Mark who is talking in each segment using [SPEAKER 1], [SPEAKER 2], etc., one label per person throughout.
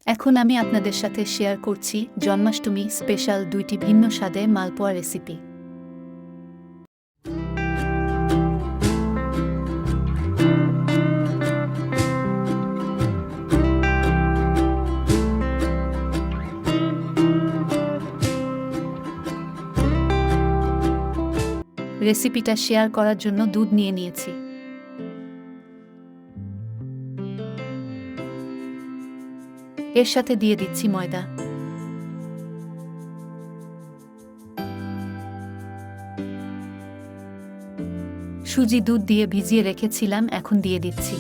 [SPEAKER 1] এখন আমি আপনাদের সাথে শেয়ার করছি জন্মাষ্টমী স্পেশাল ২টি ভিন্ন স্বাদে মালপোয়া রেসিপি। রেসিপিটা শেয়ার করার জন্য দুধ নিয়ে নিয়েছি। এর সাথে দিয়ে দিচ্ছি ময়দা, সুজি দুধ দিয়ে ভিজিয়ে রেখেছিলাম, এখন দিয়ে দিচ্ছি।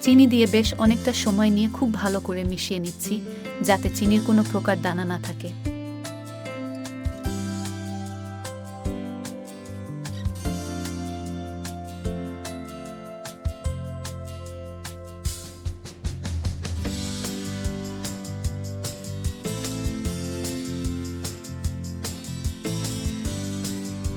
[SPEAKER 1] চিনি দিয়ে বেশ অনেকটা সময় নিয়ে খুব ভালো করে মিশিয়ে নিচ্ছি, যাতে চিনির কোনো প্রকার দানা না থাকে।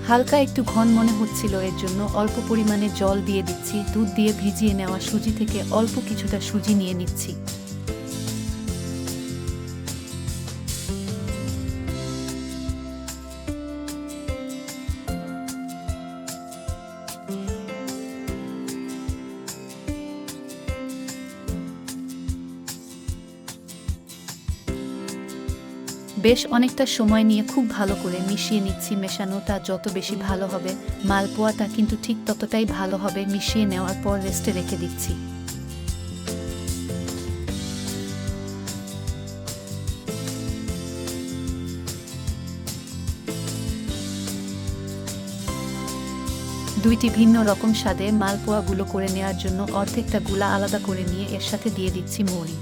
[SPEAKER 1] হালকা একটু ঘন মনে হচ্ছিল, এর জন্য অল্প পরিমাণে জল দিয়ে দিচ্ছি। দুধ দিয়ে ভিজিয়ে নেওয়া সুজি থেকে অল্প কিছুটা সুজি নিয়ে নিচ্ছি। বেশ অনেকটা সময় নিয়ে খুব ভালো করে মিশিয়ে নিচ্ছি। মেশানোটা যত বেশি ভালো হবে, মালপোয়াটা কিন্তু ঠিক ততটাই ভালো হবে। মিশিয়ে নেওয়ার পর রেস্টে রেখে দিচ্ছি। দুইটি ভিন্ন রকম স্বাদে মালপোয়াগুলো করে নেওয়ার জন্য অর্ধেকটা গুলা আলাদা করে নিয়ে এর সাথে দিয়ে দিচ্ছি মৌরি।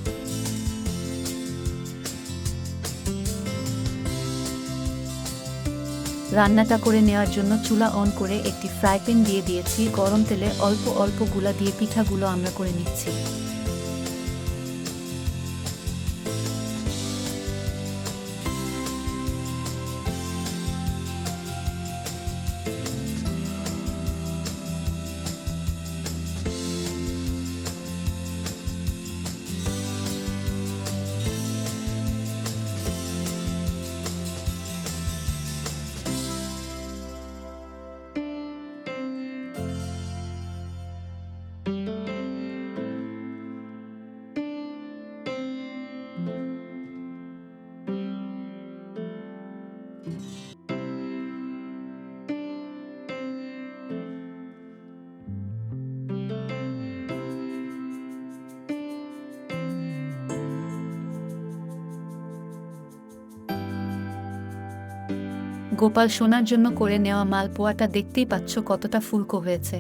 [SPEAKER 1] রান্নাটা করে নেওয়ার জন্য চুলা অন করে একটি ফ্রাই প্যান দিয়ে দিয়েছি। গরম তেলে অল্প অল্প গুলা দিয়ে পিঠাগুলো আমরা করে নিচ্ছি। গোপাল সোনার জন্য করে নেওয়া মালপোয়াটা দেখতেই পাচ্ছ কতটা ফুলকো হয়েছে।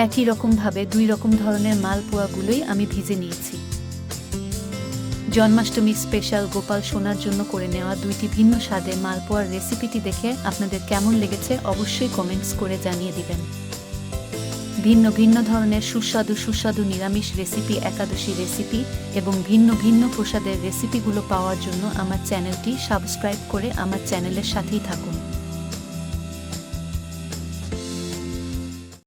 [SPEAKER 1] একই রকমভাবে দুই রকম ধরনের মালপোয়াগুলোই আমি ভিজে নিয়েছি। জন্মাষ্টমী স্পেশাল গোপাল সোনার জন্য করে নেওয়া দুইটি ভিন্ন স্বাদের মালপোয়ার রেসিপিটি দেখে আপনাদের কেমন লেগেছে অবশ্যই কমেন্টস করে জানিয়ে দিবেন। ভিন্ন ভিন্ন ধরনের সুস্বাদু সুস্বাদু নিরামিষ রেসিপি, একাদশী রেসিপি এবং ভিন্ন ভিন্ন প্রসাদের রেসিপিগুলো পাওয়ার জন্য আমার চ্যানেলটি সাবস্ক্রাইব করে আমার চ্যানেলের সাথেই থাকুন।